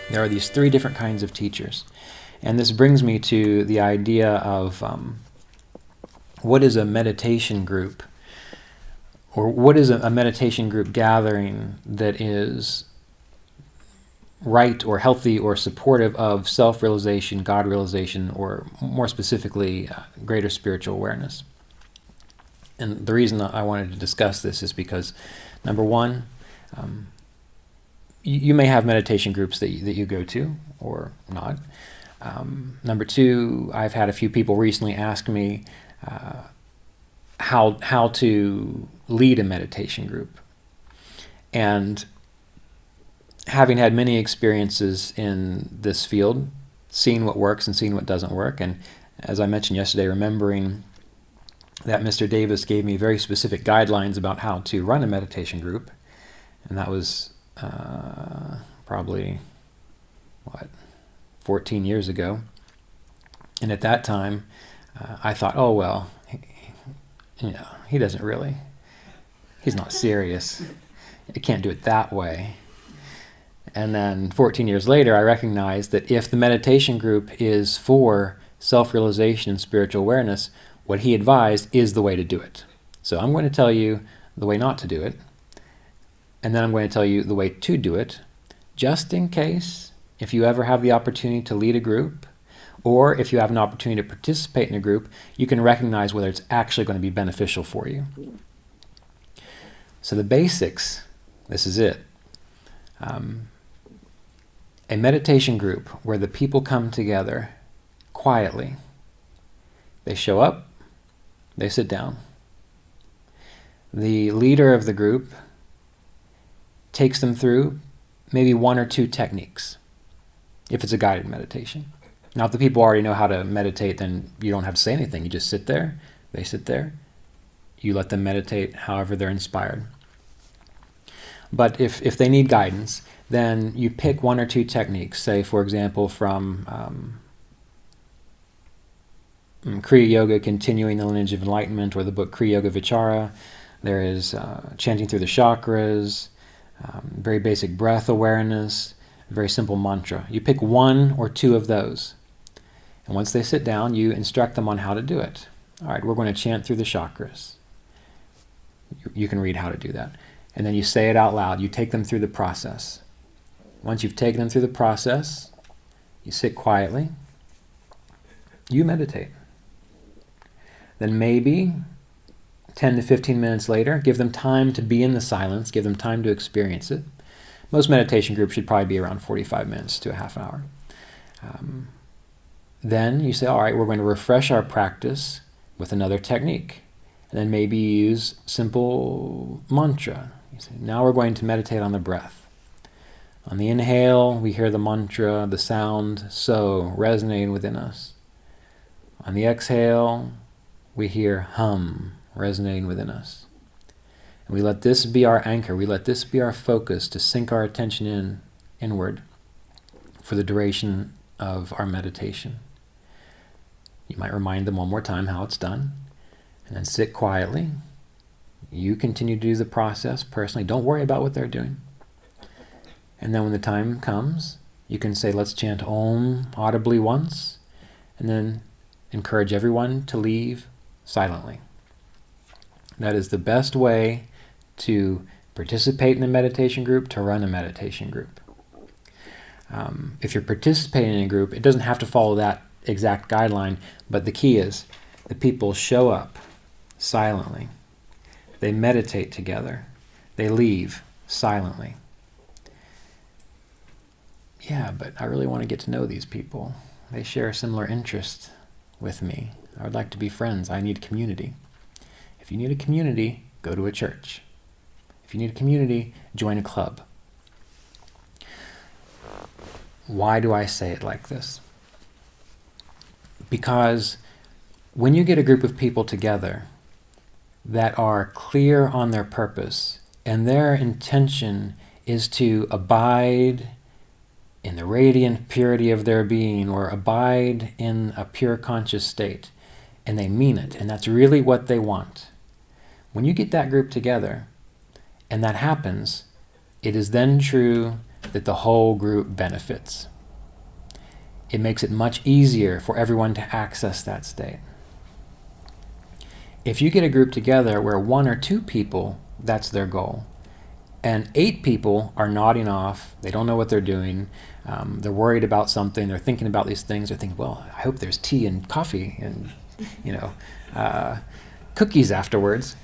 There are these three different kinds of teachers. And this brings me to the idea of what is a meditation group, or what is a meditation group gathering that is right or healthy or supportive of self-realization, God-realization, or more specifically, greater spiritual awareness. And the reason I wanted to discuss this is because, number one, you may have meditation groups that you go to, or not. Number two, I've had a few people recently ask me how to lead a meditation group. And having had many experiences in this field, seeing what works and seeing what doesn't work, and as I mentioned yesterday, remembering that Mr. Davis gave me very specific guidelines about how to run a meditation group, and that was probably, 14 years ago. And at that time, I thought, oh, well, he doesn't really, he's not serious. You can't do it that way. And then 14 years later, I recognized that if the meditation group is for self-realization and spiritual awareness, what he advised is the way to do it. So I'm going to tell you the way not to do it, and then I'm going to tell you the way to do it, just in case, if you ever have the opportunity to lead a group, or if you have an opportunity to participate in a group, you can recognize whether it's actually going to be beneficial for you. So the basics, this is it. A meditation group where the people come together quietly. They show up, they sit down. The leader of the group takes them through maybe one or two techniques, if it's a guided meditation. Now, if the people already know how to meditate, then you don't have to say anything. You just sit there, they sit there, you let them meditate however they're inspired. But if they need guidance, then you pick one or two techniques, say, for example, from Kriya Yoga, Continuing the Lineage of Enlightenment, or the book Kriya Yoga Vichara. There is chanting through the chakras, very basic breath awareness, very simple mantra. You pick one or two of those. And once they sit down, you instruct them on how to do it. All right, we're going to chant through the chakras. You can read how to do that. And then you say it out loud. You take them through the process. Once you've taken them through the process, you sit quietly. You meditate. Then maybe 10 to 15 minutes later, give them time to be in the silence, give them time to experience it. Most meditation groups should probably be around 45 minutes to a half hour. Then you say, all right, we're going to refresh our practice with another technique. And then maybe you use simple mantra. You say, now we're going to meditate on the breath. On the inhale, we hear the mantra, the sound, so, resonating within us. On the exhale, we hear hum, resonating within us. And we let this be our anchor. We let this be our focus to sink our attention inward for the duration of our meditation. You might remind them one more time how it's done, and then sit quietly. You continue to do the process personally. Don't worry about what they're doing. And then when the time comes, you can say, let's chant Om audibly once, and then encourage everyone to leave silently. That is the best way to participate in a meditation group, to run a meditation group. If you're participating in a group, it doesn't have to follow that exact guideline, but the key is the people show up silently. They meditate together. They leave silently. Yeah, but I really want to get to know these people. They share a similar interest with me. I would like to be friends. I need community. If you need a community, go to a church. If you need a community, join a club. Why do I say it like this? Because when you get a group of people together that are clear on their purpose, and their intention is to abide in the radiant purity of their being, or abide in a pure conscious state, and they mean it, and that's really what they want. When you get that group together, and that happens, it is then true that the whole group benefits. It makes it much easier for everyone to access that state. If you get a group together where 1 or 2 people, that's their goal, and 8 people are nodding off, they don't know what they're doing, they're worried about something, they're thinking about these things, they're thinking, well, I hope there's tea and coffee and cookies afterwards.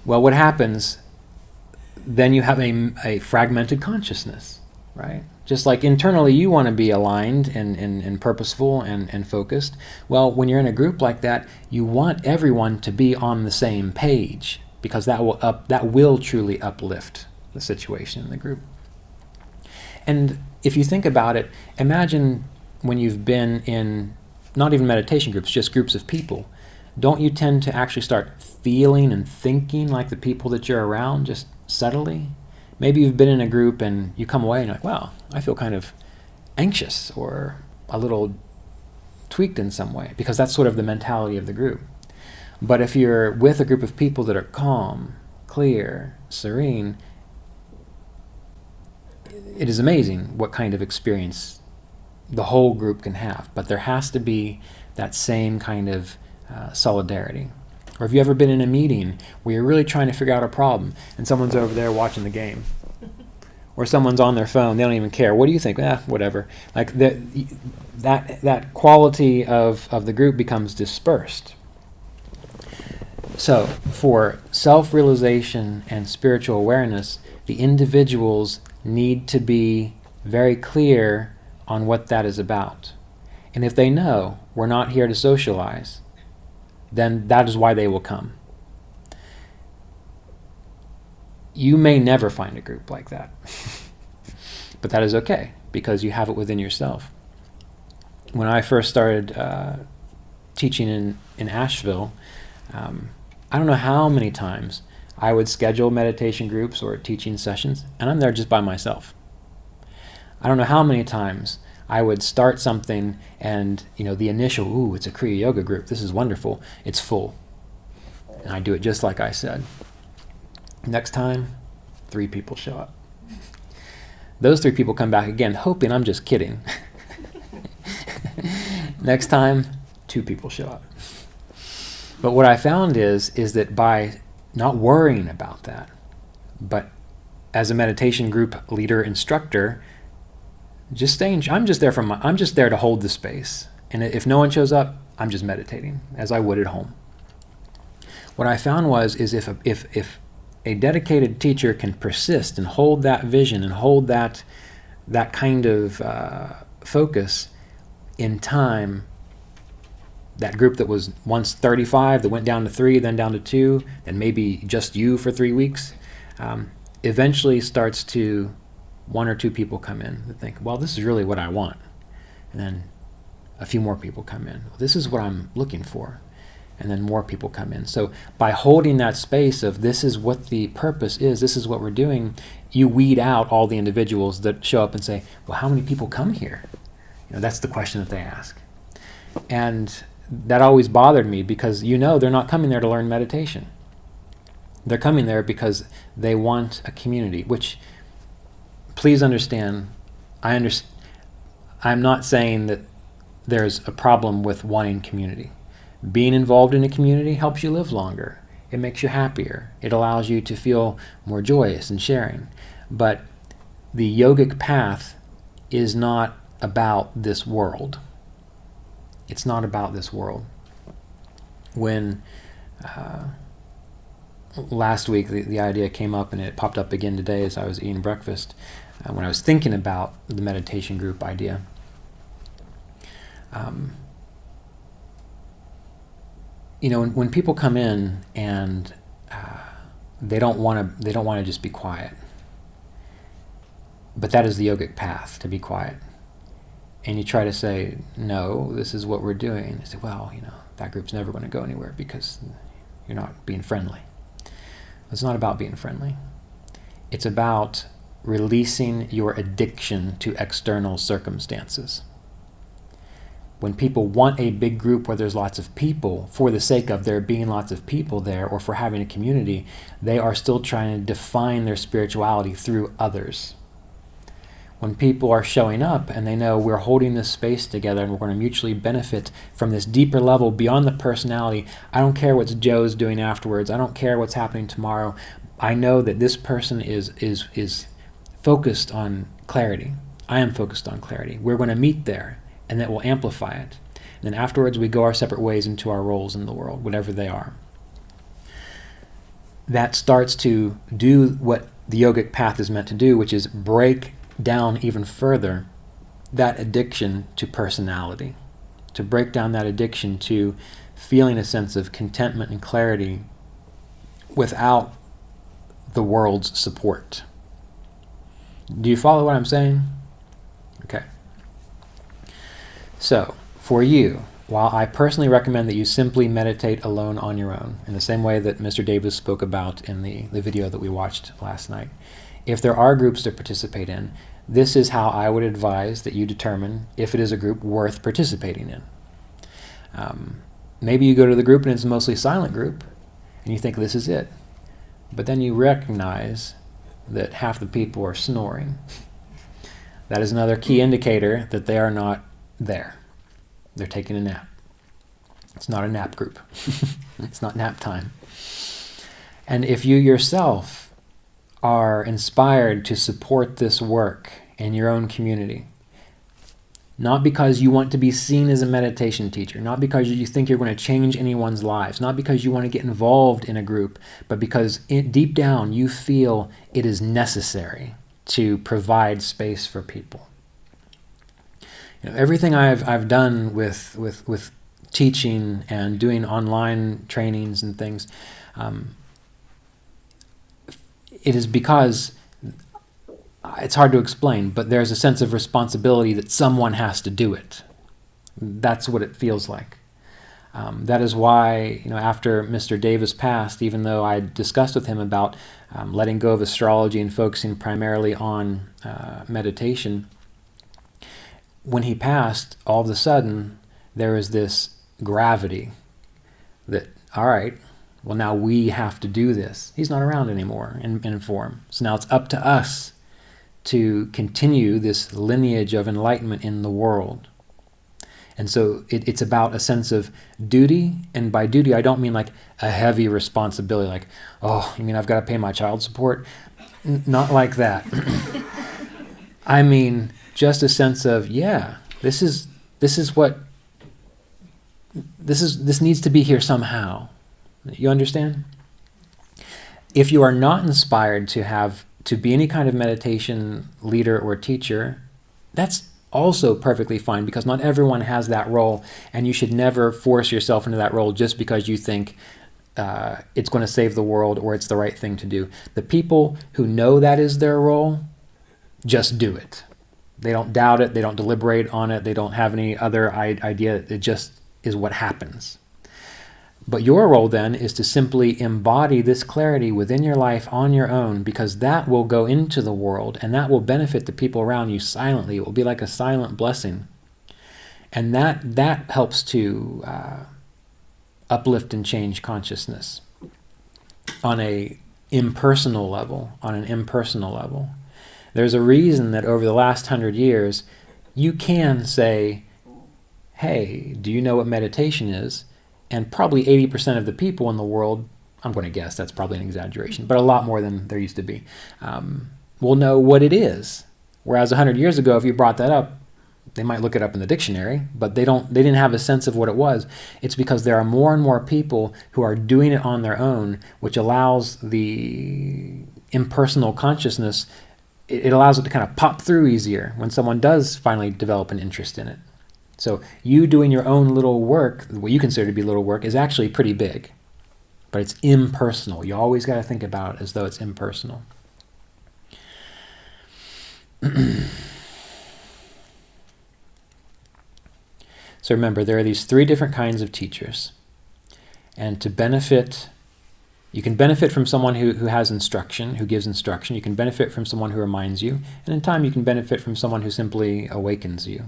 Well, what happens, then you have a fragmented consciousness, right? Just like internally you want to be aligned and purposeful and focused. Well, when you're in a group like that, you want everyone to be on the same page, because that will truly uplift the situation in the group. And if you think about it, imagine when you've been in not even meditation groups, just groups of people, don't you tend to actually start feeling and thinking like the people that you're around, just subtly? Maybe you've been in a group and you come away and you're like, wow, I feel kind of anxious or a little tweaked in some way, because that's sort of the mentality of the group. But if you're with a group of people that are calm, clear, serene, it is amazing what kind of experience the whole group can have. But there has to be that same kind of solidarity. Or have you ever been in a meeting where you're really trying to figure out a problem and someone's over there watching the game? Or someone's on their phone, they don't even care. What do you think? Whatever. Like that quality of the group becomes dispersed. So for self-realization and spiritual awareness, the individuals need to be very clear on what that is about. And if they know we're not here to socialize, then that is why they will come. You may never find a group like that. But that is okay, because you have it within yourself. When I first started teaching in Asheville, I don't know how many times I would schedule meditation groups or teaching sessions, and I'm there just by myself. I don't know how many times I would start something and, the initial, ooh, it's a Kriya Yoga group, this is wonderful, it's full. And I do it just like I said. Next time, 3 people show up. Those 3 people come back again, hoping I'm just kidding. Next time, 2 people show up. But what I found is that by not worrying about that, but as a meditation group leader, instructor, I'm just there to hold the space. And if no one shows up, I'm just meditating as I would at home. What I found is if a dedicated teacher can persist and hold that vision and hold that kind of focus in time, that group that was once 35, that went down to 3, then down to 2, and maybe just you for 3 weeks, eventually starts to 1 or 2 people come in that think, well, this is really what I want. And then a few more people come in. This is what I'm looking for. And then more people come in. So by holding that space of this is what the purpose is, this is what we're doing, you weed out all the individuals that show up and say, well, how many people come here? That's the question that they ask. And that always bothered me, because they're not coming there to learn meditation. They're coming there because they want a community, which, please understand, I'm not saying that there's a problem with wanting community. Being involved in a community helps you live longer. It makes you happier. It allows you to feel more joyous and sharing. But the yogic path is not about this world. It's not about this world. When last week the idea came up, and it popped up again today as I was eating breakfast, when I was thinking about the meditation group idea. When people come in and they don't want to just be quiet, but that is the yogic path, to be quiet. And you try to say, no, this is what we're doing. They say, well, that group's never going to go anywhere because you're not being friendly. It's not about being friendly. It's about releasing your addiction to external circumstances. When people want a big group where there's lots of people, for the sake of there being lots of people there, or for having a community, they are still trying to define their spirituality through others. when people are showing up and they know we're holding this space together and we're going to mutually benefit from this deeper level beyond the personality. I don't care what Joe's doing afterwards. I don't care what's happening tomorrow. I know that this person is focused on clarity. I am focused on clarity. We're going to meet there, and that will amplify it. And then afterwards we go our separate ways into our roles in the world, whatever they are. That starts to do what the yogic path is meant to do, which is break down even further that addiction to personality, to break down that addiction to feeling a sense of contentment and clarity without the world's support. Do you follow what I'm saying? Okay. So, for you, while I personally recommend that you simply meditate alone on your own, in the same way that Mr. Davis spoke about in the video that we watched last night, if there are groups to participate in, this is how I would advise that you determine if it is a group worth participating in. Maybe you go to the group and it's a mostly silent group, and you think this is it. But then you recognize that half the people are snoring. That is another key indicator that they are not there. They're taking a nap. It's not a nap group. It's not nap time. And if you yourself are inspired to support this work in your own community, not because you want to be seen as a meditation teacher, not because you think you're going to change anyone's lives, not because you want to get involved in a group, but because deep down you feel it is necessary to provide space for people. Everything I've done with teaching and doing online trainings and things, it is because it's hard to explain, but there's a sense of responsibility that someone has to do it. That's what it feels like. That is why, after Mr. Davis passed, even though I discussed with him about letting go of astrology and focusing primarily on meditation, when he passed, all of a sudden, there was this gravity that, all right, well, now we have to do this. He's not around anymore in form. So now it's up to us to continue this lineage of enlightenment in the world. And so it's about a sense of duty, and by duty I don't mean like a heavy responsibility, like, oh, you mean I've got to pay my child support? Not like that. I mean just a sense of, yeah, this needs to be here somehow. You understand? If you are not inspired to be any kind of meditation leader or teacher, that's also perfectly fine, because not everyone has that role, and you should never force yourself into that role just because you think it's going to save the world or it's the right thing to do. The people who know that is their role just do it. They don't doubt it, they don't deliberate on it, they don't have any other idea. It just is what happens. But your role then is to simply embody this clarity within your life on your own, because that will go into the world and that will benefit the people around you silently. It will be like a silent blessing. And that helps to uplift and change consciousness on an impersonal level, There's a reason that over the last 100 years, you can say, hey, do you know what meditation is? And probably 80% of the people in the world, I'm going to guess, that's probably an exaggeration, but a lot more than there used to be, will know what it is. Whereas 100 years ago, if you brought that up, they might look it up in the dictionary, but they didn't have a sense of what it was. It's because there are more and more people who are doing it on their own, which allows the impersonal consciousness, it allows it to kind of pop through easier when someone does finally develop an interest in it. So you doing your own little work, what you consider to be little work, is actually pretty big, but it's impersonal. You always got to think about it as though it's impersonal. So remember, there are these 3 different kinds of teachers. And to benefit, you can benefit from someone who has instruction, who gives instruction. You can benefit from someone who reminds you. And in time, you can benefit from someone who simply awakens you.